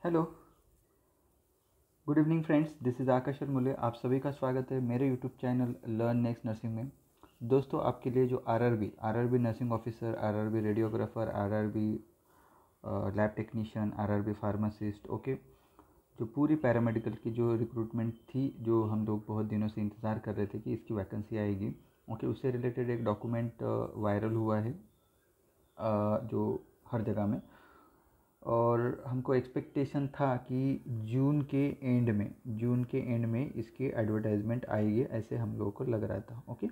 Hello, good evening friends. This is Akash Mule. आप सभी का स्वागत है मेरे YouTube channel learn next nursing में। दोस्तों, आपके लिए जो RRB nursing officer, RRB radiographer, RRB lab technician, RRB pharmacist, okay, जो पूरी पैरामेडिकल की जो रिक्रूटमेंट थी, जो हम लोग बहुत दिनों से इंतज़ार कर रहे थे कि इसकी वैकेंसी आएगी, ओके, उससे रिलेटेड एक डॉक्यूमेंट वायरल हुआ है जो हर जगह में। और हमको एक्सपेक्टेशन था कि जून के एंड में इसकी एडवर्टाइजमेंट आएगी, ऐसे हम लोगों को लग रहा था। ओके,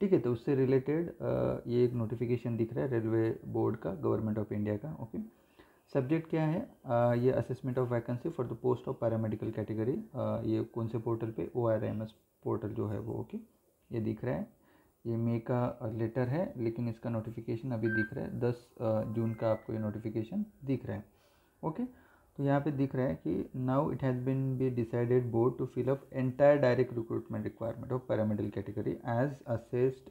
ठीक है। तो उससे रिलेटेड ये एक नोटिफिकेशन दिख रहा है रेलवे बोर्ड का, गवर्नमेंट ऑफ इंडिया का। ओके, सब्जेक्ट क्या है? ये assessment of vacancy for the post of paramedical category. ये कौन से पोर्टल पे? ORMS पोर्टल जो है वो। ओके, ये दिख रहा है। ये मई का लेटर है, लेकिन इसका नोटिफिकेशन अभी दिख रहा है 10 जून का। आपको ये नोटिफिकेशन दिख रहा है। ओके, तो यहाँ पे दिख रहा है कि now it has been be decided board to fill up entire direct recruitment requirement of paramedical category as assessed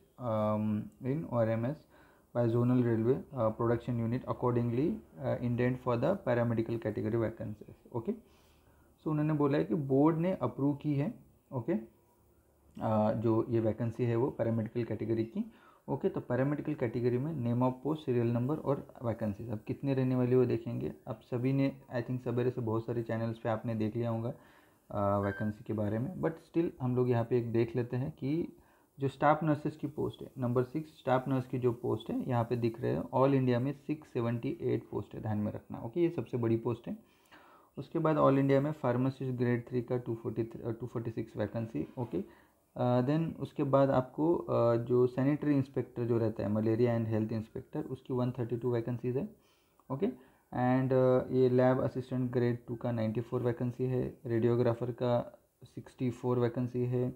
in ORMS by zonal railway production unit accordingly indent for the paramedical category vacancies. Okay, so उन्होंने बोला है कि board ने approve की है। Okay, जो ये vacancy है वो पैरामेडिकल कैटेगरी की। ओके, तो पैरामेडिकल कैटेगरी में name of post, serial number और वैकेंसीज अब कितने रहने वाली वो देखेंगे। अब सभी ने आई थिंक सवेरे से बहुत सारे चैनल्स पे आपने देख लिया होगा वैकेंसी के बारे में, बट स्टिल हम लोग यहाँ पे एक देख लेते हैं कि जो स्टाफ नर्सेस की पोस्ट है, नंबर 6 स्टाफ नर्स की जो पोस्ट है यहाँ पे दिख रहे हैं। ऑल इंडिया में 678 पोस्ट है, ध्यान में रखना। ओके, ये सबसे बड़ी पोस्ट है। उसके बाद ऑल इंडिया में फार्मासिस्ट ग्रेड 3 का 246 वैकेंसी। ओके, देन उसके बाद आपको जो सैनिटरी इंस्पेक्टर जो रहता है, मलेरिया एंड हेल्थ इंस्पेक्टर, उसकी 132 वैकेंसीज है। ओके, एंड ये लैब असिस्टेंट ग्रेड 2 का 94 वैकेंसी है। रेडियोग्राफर का 64 वैकेंसी है।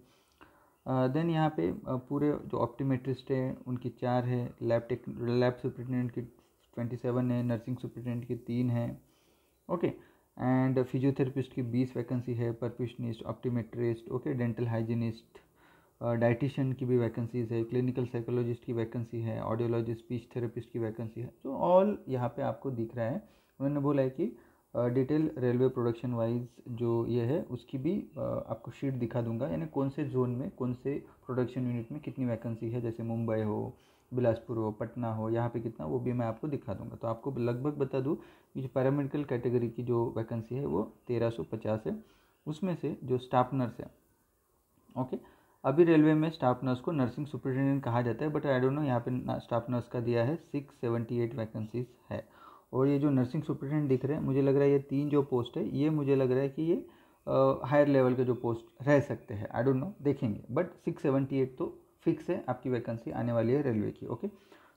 देन यहाँ पे पूरे जो ऑप्टीमेट्रिस्ट है उनकी 4 है। लैब सुपरिटेंडेंट की 27 है। नर्सिंग सुपरिटेंडेंट की 3 है। ओके, एंड फिजियोथेरेपिस्ट की 20 वैकेंसी है। परफ्यूशनिस्ट, ऑप्टीमेट्रिस्ट, ओके, डेंटल हाइजीनिस्ट, डाइटिशियन की भी वैकेंसीज है। क्लिनिकल साइकोलॉजिस्ट की वैकेंसी है। ऑडियोलॉजिस्ट, स्पीच थेरेपिस्ट की वैकेंसी है। तो ऑल यहाँ पे आपको दिख रहा है। उन्होंने बोला है कि डिटेल रेलवे प्रोडक्शन वाइज जो ये है उसकी भी आपको शीट दिखा दूंगा, यानी कौन से जोन में, कौन से प्रोडक्शन यूनिट में कितनी वैकेंसी है, जैसे मुंबई हो, बिलासपुर हो, पटना हो, यहाँ पे कितना, वो भी मैं आपको दिखा दूंगा। तो आपको लगभग बता दूँ कि जो पैरामेडिकल कैटेगरी की जो वैकेंसी है वो 1350 है। उसमें से जो स्टाफ नर्स है, ओके, अभी रेलवे में स्टाफ नर्स को नर्सिंग सुपरिटेंडेंट कहा जाता है, बट आई डोंट नो, यहाँ पे स्टाफ नर्स का दिया है 678 वैकेंसीज है। और ये जो नर्सिंग सुपरिटेंडेंट दिख रहे हैं, मुझे लग रहा है ये 3 जो पोस्ट है, ये मुझे लग रहा है कि ये हायर लेवल के जो पोस्ट रह सकते हैं, आई डोंट नो, देखेंगे। बट 678 तो फिक्स है आपकी वैकेंसी आने वाली है रेलवे की। ओके,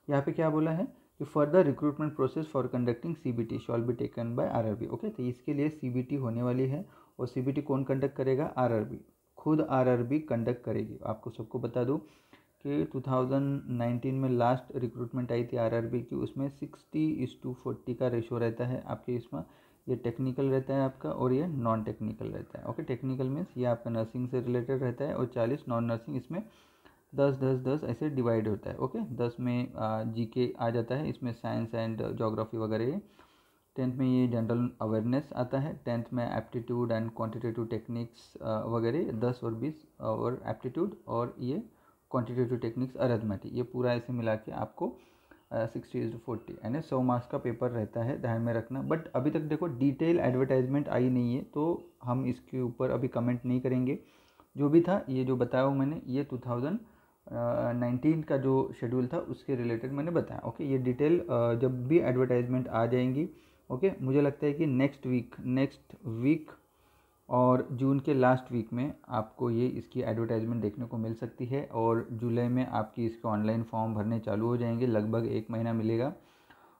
यहाँ पे क्या बोला है कि further recruitment process for conducting CBT shawl be taken by RRB। Okay, तो इसके लिए CBT होने वाली है। और CBT कौन कंडक्ट करेगा? RRB, खुद RRB कंडक्ट करेगी। आपको सबको बता दूं कि 2019 में लास्ट रिक्रूटमेंट आई थी RRB की, उसमें 60:40 का रेशो रहता है आपके इसमें। ये टेक्निकल रहता है आपका और ये नॉन टेक्निकल रहता है। ओके, टेक्निकल मीन्स ये आपका नर्सिंग से रिलेटेड रहता है और 40 नॉन नर्सिंग। इसमें 10-10-10 ऐसे डिवाइड होता है। ओके, 10 में GK आ जाता है, इसमें साइंस एंड जोग्राफी वगैरह। 10th में ये जनरल अवेयरनेस आता है। 10th में एप्टीट्यूड एंड क्वांटिटेटिव टेक्निक्स वगैरह 10 और 20 और एप्टीट्यूड, और ये क्वांटिटेटिव टेक्निक्स अरिथमेटिक, ये पूरा ऐसे मिला के आपको 60:40 यानी 100 मार्क्स का पेपर रहता है, ध्यान में रखना। बट अभी तक देखो डिटेल एडवर्टाइजमेंट आई नहीं है, तो हम इसके ऊपर अभी कमेंट नहीं करेंगे। जो भी था, ये जो बताया हूँ मैंने, ये 2019 का जो शेड्यूल था उसके रिलेटेड मैंने बताया। ओके, ये डिटेल जब भी एडवर्टाइजमेंट आ जाएंगी, ओके, मुझे लगता है कि नेक्स्ट वीक और जून के लास्ट वीक में आपको ये इसकी एडवर्टाइजमेंट देखने को मिल सकती है। और जुलाई में आपकी इसके ऑनलाइन फॉर्म भरने चालू हो जाएंगे, लगभग 1 महीना मिलेगा।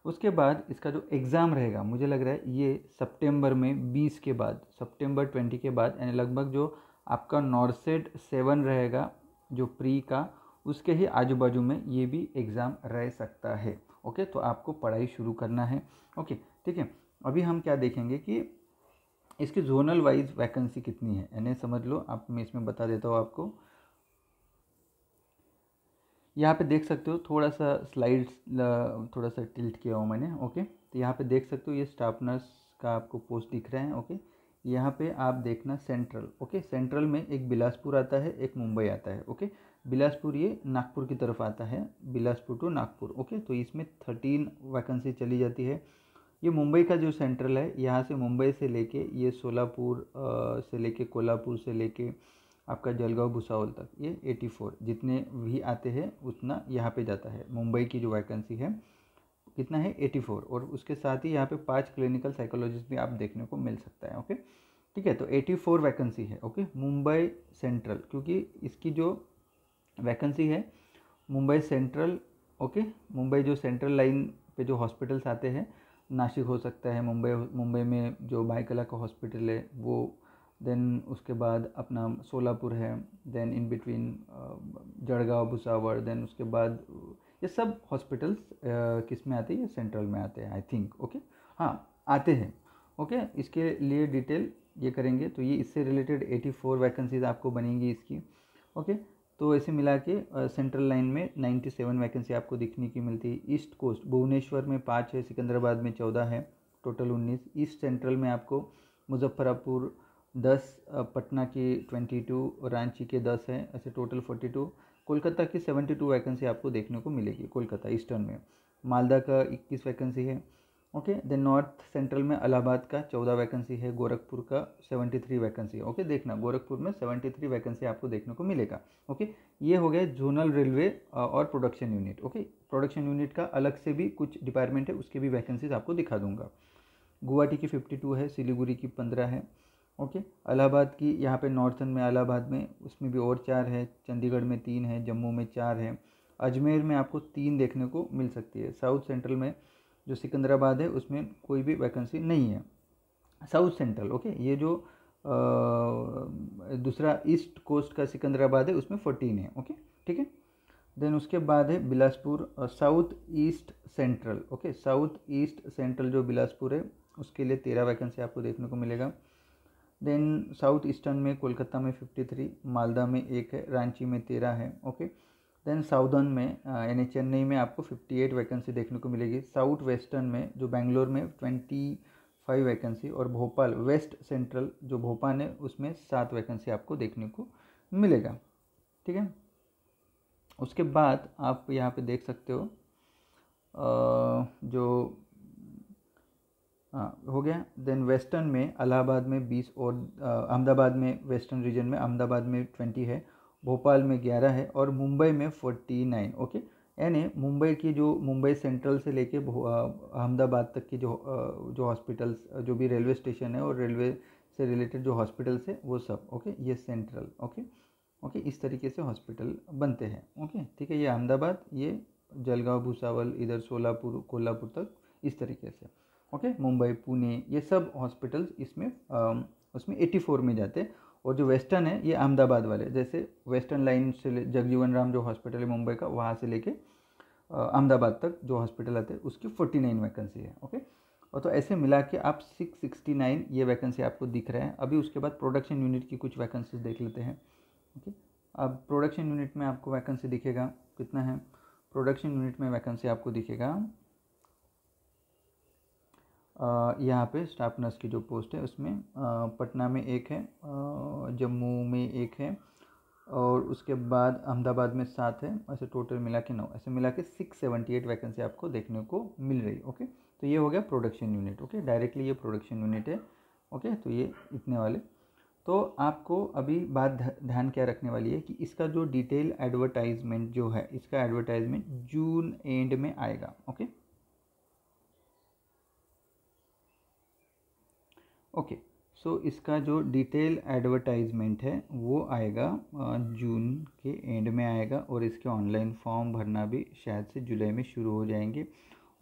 उसके बाद इसका जो एग्ज़ाम रहेगा, मुझे लग रहा है ये सितंबर में 20 के बाद, सितंबर 20 के बाद, यानी लगभग जो आपका नॉर्सेट 7 रहेगा जो प्री का, उसके ही आजू बाजू में ये भी एग्ज़ाम रह सकता है। ओके, तो आपको पढ़ाई शुरू करना है। ओके, ठीक है। अभी हम क्या देखेंगे कि इसकी जोनल वाइज वैकेंसी कितनी है, यानी समझ लो आप, मैं इसमें बता देता हूँ आपको। यहाँ पे देख सकते हो, थोड़ा सा स्लाइड्स थोड़ा सा टिल्ट किया हूँ मैंने। ओके, तो यहाँ पे देख सकते हो ये स्टाफ नर्स का आपको पोस्ट दिख रहा है। ओके, यहाँ पे आप देखना सेंट्रल। ओके, सेंट्रल में एक बिलासपुर आता है, एक मुंबई आता है। ओके, बिलासपुर ये नागपुर की तरफ आता है, बिलासपुर टू नागपुर। ओके, तो इसमें 13 वैकेंसी चली जाती है। ये मुंबई का जो सेंट्रल है, यहाँ से मुंबई से लेके ये सोलापुर से लेके कोल्हापुर से लेके आपका जलगांव भुसावल तक ये 84 जितने भी आते हैं उतना यहाँ पे जाता है। मुंबई की जो वैकेंसी है कितना है 84, और उसके साथ ही यहाँ पे 5 क्लिनिकल साइकोलॉजिस्ट भी आप देखने को मिल सकता है। ओके, ठीक है, तो 84 वैकेंसी है। ओके, मुंबई सेंट्रल, क्योंकि इसकी जो वैकेंसी है मुंबई सेंट्रल। ओके, मुंबई जो सेंट्रल लाइन पे जो हॉस्पिटल्स आते हैं, नासिक हो सकता है, मुंबई में जो बायकला का हॉस्पिटल है वो, देन उसके बाद अपना सोलापुर है, then in between Jalgaon Bhusawal, then उसके बाद ये सब हॉस्पिटल्स किस में आते हैं, ये सेंट्रल में आते हैं आई थिंक। ओके, हाँ आते हैं। ओके, इसके लिए डिटेल ये करेंगे, तो ये इससे रिलेटेड 84 वैकेंसीज आपको बनेंगी इसकी। ओके, तो ऐसे मिला के सेंट्रल लाइन में 97 वैकेंसी आपको दिखने की मिलती है। ईस्ट कोस्ट भुवनेश्वर में 5 है, सिकंदराबाद में 14 है, टोटल 19। ईस्ट सेंट्रल में आपको मुजफ्फरपुर 10, पटना की 22, रांची के 10 है, ऐसे टोटल 42। कोलकाता की 72 वैकेंसी आपको देखने को मिलेगी कोलकाता ईस्टर्न में। मालदा का 21 वैकेंसी है। ओके, देन नॉर्थ सेंट्रल में इलाहाबाद का 14 वैकेंसी है, गोरखपुर का 73 वैकेंसी है। ओके, देखना गोरखपुर में 73 वैकेंसी आपको देखने को मिलेगा। ओके, ये हो गया जोनल रेलवे और production unit. Okay, production unit का अलग से भी कुछ डिपार्टमेंट है, उसके भी वैकेंसीज आपको दिखा दूंगा। गुवाहाटी की 52 है, सिलीगुड़ी की 15 है। ओके, इलाहाबाद की यहाँ पे नॉर्थन में इलाहाबाद में उसमें भी और 4 है, चंडीगढ़ में 3 है, जम्मू में 4 है, अजमेर में आपको 3 देखने को मिल सकती है। साउथ सेंट्रल में जो सिकंदराबाद है उसमें कोई भी वैकेंसी नहीं है, साउथ सेंट्रल। ओके, ये जो दूसरा ईस्ट कोस्ट का सिकंदराबाद है उसमें 14 है। ओके, ठीक है, देन उसके बाद है Bilaspur south east central. Okay, south east central जो बिलासपुर है उसके लिए 13 वैकेंसी आपको देखने को मिलेगा। देन साउथ ईस्टर्न में कोलकाता में 53, मालदा में 1 है, रांची में 13 है। ओके, देन साउदर्न में यानी चेन्नई में आपको 58 वैकेंसी देखने को मिलेगी। साउथ वेस्टर्न में जो बेंगलोर में 25 वैकेंसी, और भोपाल वेस्ट सेंट्रल जो भोपाल है उसमें 7 वैकेंसी आपको देखने को मिलेगा। ठीक है, उसके बाद आप यहाँ पे देख सकते हो जो हो गया। देन वेस्टर्न में इलाहाबाद में 20, और अहमदाबाद में वेस्टर्न रीजन में अहमदाबाद में 20 है, भोपाल में 11 है, और मुंबई में 49। ओके, यानी मुंबई की जो मुंबई सेंट्रल से लेके अहमदाबाद तक की जो हॉस्पिटल्स, जो भी रेलवे स्टेशन है और रेलवे से रिलेटेड जो हॉस्पिटल्स है वो सब। ओके, ये सेंट्रल। ओके, ओके, इस तरीके से हॉस्पिटल बनते हैं। ओके, ठीक है, ये अहमदाबाद, ये जलगांव भुसावल, इधर सोलापुर कोल्हापुर तक, इस तरीके से। ओके, मुंबई पुणे ये सब हॉस्पिटल्स इसमें उसमें 84 में जाते हैं। और जो वेस्टर्न है ये अहमदाबाद वाले, जैसे वेस्टर्न लाइन से जगजीवन राम जो हॉस्पिटल है मुंबई का, वहाँ से लेके अहमदाबाद तक जो हॉस्पिटल आते हैं उसकी 49 वैकेंसी है। ओके, और तो ऐसे मिला के आप 669 ये वैकेंसी आपको दिख रहा है। अभी उसके बाद प्रोडक्शन यूनिट की कुछ वैकेंसीज देख लेते हैं। ओके, अब प्रोडक्शन यूनिट में आपको वैकेंसी दिखेगा कितना है। प्रोडक्शन यूनिट में वैकेंसी आपको दिखेगा यहाँ पे स्टाफ नर्स की जो पोस्ट है उसमें पटना में 1 है, जम्मू में 1 है, और उसके बाद अहमदाबाद में 7 है, ऐसे टोटल मिला के 9, ऐसे मिला के 678 वैकेंसी आपको देखने को मिल रही। ओके, तो ये हो गया प्रोडक्शन यूनिट। ओके, डायरेक्टली ये प्रोडक्शन यूनिट है। ओके, तो ये इतने वाले। तो आपको अभी बात ध्यान क्या रखने वाली है कि इसका जो डिटेल एडवर्टाइजमेंट जो है, इसका एडवर्टाइजमेंट जून एंड में आएगा। ओके, ओके, सो इसका जो डिटेल एडवर्टाइजमेंट है वो आएगा जून के एंड में आएगा, और इसके ऑनलाइन फॉर्म भरना भी शायद से जुलाई में शुरू हो जाएंगे,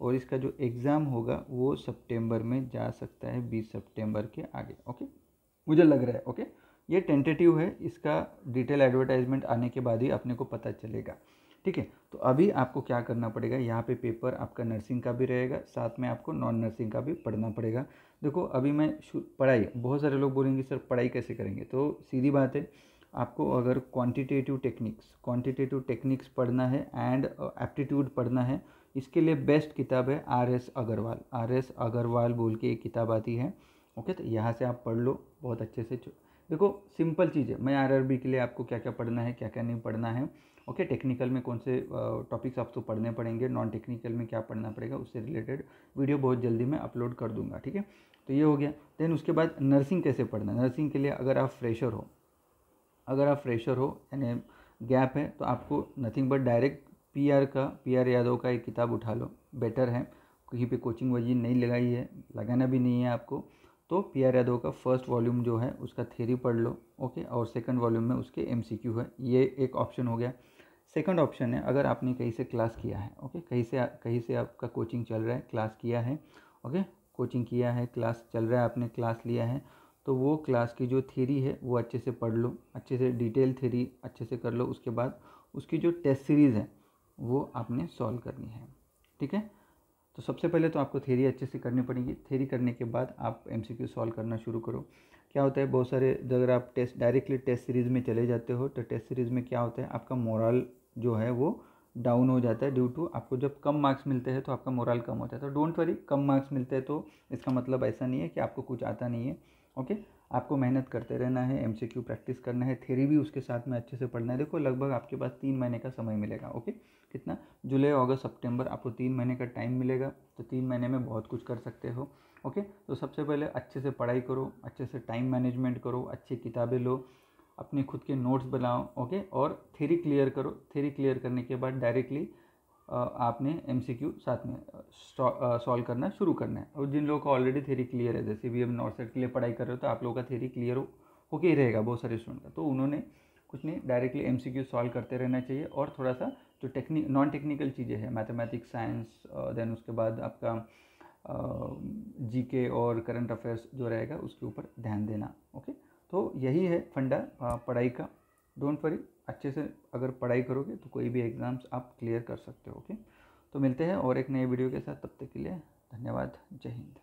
और इसका जो एग्ज़ाम होगा वो सितंबर में जा सकता है, 20 सितंबर के आगे। ओके, मुझे लग रहा है। ओके, ये टेंटेटिव है, इसका डिटेल एडवर्टाइजमेंट आने के बाद ही अपने को पता चलेगा। ठीक है, तो अभी आपको क्या करना पड़ेगा, यहाँ पे पेपर आपका नर्सिंग का भी रहेगा, साथ में आपको नॉन नर्सिंग का भी पढ़ना पड़ेगा। देखो अभी मैं पढ़ाई, बहुत सारे लोग बोलेंगे सर पढ़ाई कैसे करेंगे, तो सीधी बात है, आपको अगर क्वांटिटेटिव टेक्निक्स पढ़ना है एंड एप्टीट्यूड पढ़ना है, इसके लिए बेस्ट किताब है RS अग्रवाल, RS अग्रवाल बोल के एक किताब आती है। ओके, तो यहाँ से आप पढ़ लो बहुत अच्छे से। देखो सिंपल चीज़ है, मैं RRB के लिए आपको क्या क्या पढ़ना है क्या क्या नहीं पढ़ना है, ओके, टेक्निकल में कौन से टॉपिक्स आपको पढ़ने पड़ेंगे, नॉन टेक्निकल में क्या पढ़ना पड़ेगा, उससे रिलेटेड वीडियो बहुत जल्दी मैं अपलोड कर दूंगा, ठीक है। तो ये हो गया। देन उसके बाद नर्सिंग कैसे पढ़ना है। नर्सिंग के लिए अगर आप फ्रेशर हो यानी गैप है, तो आपको nothing but direct PR Yadav का एक किताब उठा लो, बेटर है। कहीं पे कोचिंग वोचिंग नहीं लगाई है, लगाना भी नहीं है आपको, तो PR यादव का फर्स्ट वॉल्यूम जो है उसका थ्योरी पढ़ लो, ओके, और सेकंड वॉल्यूम में उसके MCQ है। ये एक ऑप्शन हो गया। सेकंड ऑप्शन है, अगर आपने कहीं से क्लास किया है, ओके, कहीं से आपका कोचिंग चल रहा है, क्लास किया है, ओके, कोचिंग किया है, क्लास चल रहा है, आपने क्लास लिया है, तो वो क्लास की जो थ्योरी है वो अच्छे से पढ़ लो, अच्छे से डिटेल थ्योरी अच्छे से कर लो। उसके बाद उसकी जो टेस्ट सीरीज़ है वो आपने सॉल्व करनी है, ठीक है। तो सबसे पहले तो आपको थ्योरी अच्छे से करनी पड़ेगी। थ्योरी करने के बाद आप MCQ सॉल्व करना शुरू करो। क्या होता है, बहुत सारे अगर आप डायरेक्टली टेस्ट सीरीज़ में चले जाते हो, तो टेस्ट सीरीज़ में क्या होता है, आपका मोरल जो है वो डाउन हो जाता है, ड्यू टू आपको जब कम मार्क्स मिलते हैं तो आपका मोरल कम होता है। तो डोंट वरी, कम मार्क्स मिलते हैं तो इसका मतलब ऐसा नहीं है कि आपको कुछ आता नहीं है, ओके। आपको मेहनत करते रहना है, MCQ प्रैक्टिस करना है, थ्योरी भी उसके साथ में अच्छे से पढ़ना है। देखो लगभग आपके पास 3 महीने का समय मिलेगा, ओके, कितना, जुलाई अगस्त सितंबर, आपको 3 महीने का टाइम मिलेगा। तो 3 महीने में बहुत कुछ कर सकते हो, ओके। तो सबसे पहले अच्छे से पढ़ाई करो, अच्छे से टाइम मैनेजमेंट करो, अच्छी किताबें लो, अपने खुद के नोट्स बनाओ, ओके, और थ्योरी क्लियर करो। थ्योरी क्लियर करने के बाद डायरेक्टली आपने MCQ साथ में सॉल्व करना शुरू करना है। और जिन लोगों का ऑलरेडी थ्योरी क्लियर है, जैसे भी हम नॉर्सेट के लिए पढ़ाई कर रहे हो, तो आप लोगों का थ्योरी क्लियर होके ही रहेगा बहुत सारे स्टूडेंट का, तो उन्होंने कुछ नहीं, डायरेक्टली MCQ सॉल्व करते रहना चाहिए। और थोड़ा सा जो नॉन टेक्निकल चीज़ें हैं, मैथमेटिक्स, साइंस, देन उसके बाद आपका GK और करंट अफेयर्स जो रहेगा उसके ऊपर ध्यान देना, ओके। तो यही है फंडा पढ़ाई का। डोंट वरी, अच्छे से अगर पढ़ाई करोगे तो कोई भी एग्ज़ाम्स आप क्लियर कर सकते हो, ओके। तो मिलते हैं और एक नए वीडियो के साथ, तब तक के लिए धन्यवाद, जय हिंद।